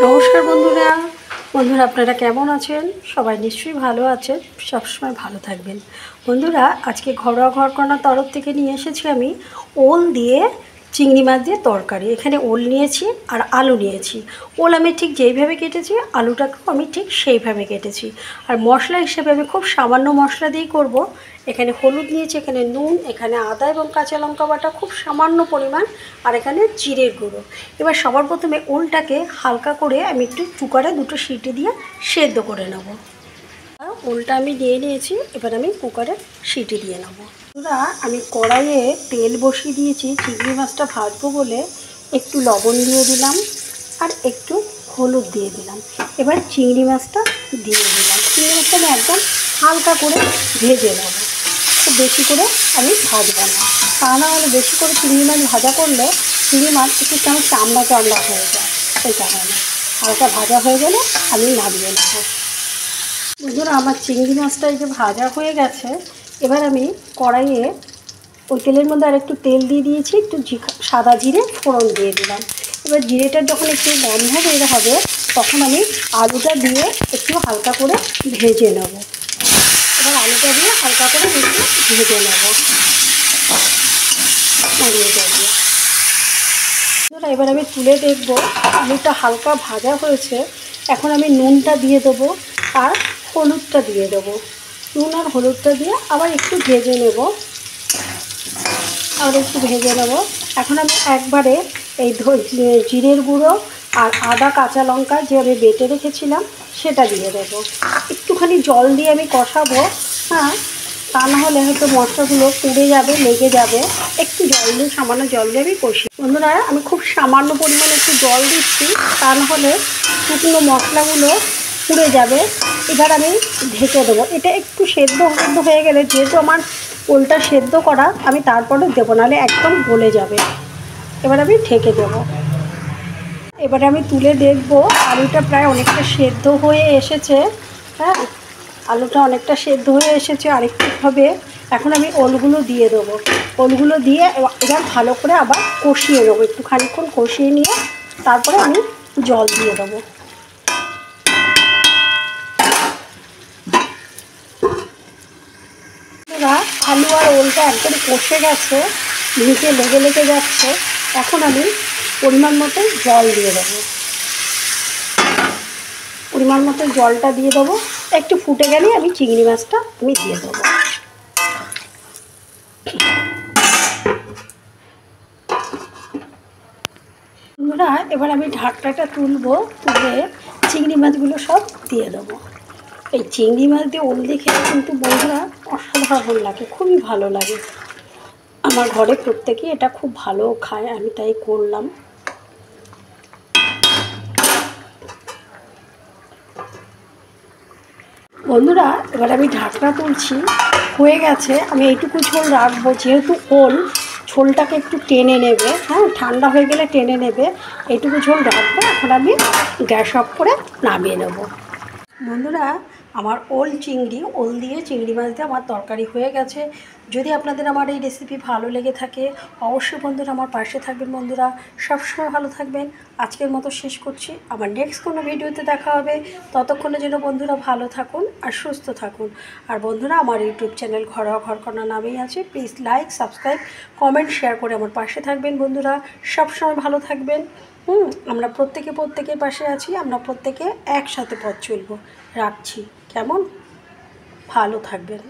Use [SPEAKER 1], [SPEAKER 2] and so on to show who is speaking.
[SPEAKER 1] নমস্কার বন্ধুরা বন্ধুরা আপনারা কেমন আছেন? সবাই নিশ্চয়ই ভালো আছেন, সবসময় ভালো থাকবেন। বন্ধুরা আজকে ঘরোয়া ঘরকন্নার তরফ থেকে নিয়ে এসেছি আমি ওল দিয়ে চিংড়ি মাছ দিয়ে তরকারি। এখানে ওল নিয়েছি আর আলু নিয়েছি। ওল আমি ঠিক যেইভাবে কেটেছি, আলুটাকেও আমি ঠিক সেইভাবে কেটেছি। আর মশলা হিসেবে আমি খুব সামান্য মশলা দিয়েই করব। এখানে হলুদ নিয়েছি, এখানে নুন, এখানে আদা এবং কাঁচা লঙ্কা বাটা খুব সামান্য পরিমাণ, আর এখানে জিরের গুঁড়ো। এবার সবার প্রথমে ওলটাকে হালকা করে আমি একটু কুকারে দুটো সিটি দিয়ে সেদ্ধ করে নেব। ওলটা আমি দিয়ে নিয়েছি, এবার আমি কুকারে সিটি দিয়ে নেব। আমি কড়াইয়ে তেল বসিয়ে দিয়েছি চিংড়ি মাছটা ভাজবো বলে। একটু লবণ দিয়ে দিলাম আর একটু হলুদ দিয়ে দিলাম। এবার চিংড়ি মাছটা দিয়ে দিলাম। চিংড়ি মাছটা আমি একদম হালকা করে ভেজে নেব, খুব বেশি করে আমি ভাজবো না। তা না হলে বেশি করে চিংড়ি মাছ ভাজা করলে চিংড়ি মাছ একটু কেমন চামড়া চামড়া হয়ে যায়। সেই কারণে হালকা ভাজা হয়ে গেলে আমি নামিয়ে নেব। বন্ধুরা আমার চিংড়ি মাছটা এই যে ভাজা হয়ে গেছে। এবার আমি কড়াইয়ে ওই তেলের মধ্যে আর একটু তেল দিয়ে দিয়েছি, একটু সাদা জিরে ফোড়ন দিয়ে দিলাম। এবার জিরেটা যখন একটু গন্ধ বের হবে তখন আমি আলুটা দিয়ে একটু হালকা করে ভেজে নেব। এবার আলুটা দিয়ে হালকা করে একটু ভেজে নেব নাড়িয়ে। এবার আমি তুলে দেখব আলুটা হালকা ভাজা হয়েছে। এখন আমি নুনটা দিয়ে দেবো আর হলুদটা দিয়ে দেবো। নুন আর হলুদটা দিয়ে আবার একটু ভেজে নেব, এখন আমি একবারে এই জিরের গুঁড়ো আর আদা কাঁচা লঙ্কা যে আমি বেটে রেখেছিলাম সেটা দিয়ে দেবো। একটুখানি জল দিয়ে আমি কষাবো, হ্যাঁ, তা না হলে হয়তো মশলাগুলো পুড়ে যাবে, লেগে যাবে। একটু জল দিয়ে, সামান্য জল দিয়ে আমি কষি। বন্ধুরা আমি খুব সামান্য পরিমাণে একটু জল দিচ্ছি, তা না হলে শুকনো মশলাগুলো পুড়ে যাবে। এবার আমি ঢেকে দেবো। এটা একটু সেদ্ধ হয়ে গেলে, যেহেতু আমার ওলটা সেদ্ধ করা, আমি তারপরে দেবো, নাহলে একদম গলে যাবে। এবার আমি ঢেকে দেবো। এবারে আমি তুলে দেখব আলুটা প্রায় অনেকটা সেদ্ধ হয়ে এসেছে। হ্যাঁ, আলুটা অনেকটা সেদ্ধ হয়ে এসেছে, আরেকটু হবে। এখন আমি ওলগুলো দিয়ে দেবো। ওলগুলো দিয়ে এবার ভালো করে আবার কষিয়ে দেবো। একটু খানিকক্ষণ কষিয়ে নিয়ে তারপরে আমি জল দিয়ে দেবো। আলু আর ওলটা একদম কষে গেছে, নিচে লেগে যাচ্ছে। এখন আমি পরিমাণ মতো জল দিয়ে দেবো। পরিমাণ মতো জলটা দিয়ে দেবো। একটু ফুটে গেলে আমি চিংড়ি মাছটা আমি দিয়ে দেবো। বন্ধুরা এবার আমি ঢাকনাটা তুলবো, তুলে চিংড়ি মাছগুলো সব দিয়ে দেবো। এই চিংড়ি মাছ দিয়ে ওল দিয়ে খেতে কিন্তু বন্ধুরা অসাধারণ লাগে, খুবই ভালো লাগে। আমার ঘরে প্রত্যেকেই এটা খুব ভালো খায়, আমি তাই করলাম। বন্ধুরা এবার আমি ঢাকনা তুলছি, হয়ে গেছে। আমি এইটুকু ঝোল রাখবো, যেহেতু ওল ঝোলটাকে একটু টেনে নেবে। হ্যাঁ, ঠান্ডা হয়ে গেলে টেনে নেবে। এইটুকু ঝোল রাখবো। এখন আমি গ্যাস অফ করে নামিয়ে নেব। বন্ধুরা আমার ওল দিয়ে চিংড়ি মাছ দিয়ে আমার তরকারি হয়ে গেছে। যদি আপনাদের আমার এই রেসিপি ভালো লেগে থাকে অবশ্যই বন্ধুরা আমার পাশে থাকবেন। বন্ধুরা সবসময় ভালো থাকবেন। আজকের মতো শেষ করছি, আবার নেক্সট কোনো ভিডিওতে দেখা হবে। ততক্ষণের জন্য বন্ধুরা ভালো থাকুন আর সুস্থ থাকুন। আর বন্ধুরা আমার ইউটিউব চ্যানেল ঘরোয়া ঘরকন্না নামেই আছে। Please like, subscribe, comment, share করে আমার পাশে থাকবেন। বন্ধুরা সবসময় ভালো থাকবেন। আমরা প্রত্যেকের পাশে আছি। আমরা প্রত্যেকে একসাথে পথ চলবো। রাখছি, কেমন? ভালো থাকবেন।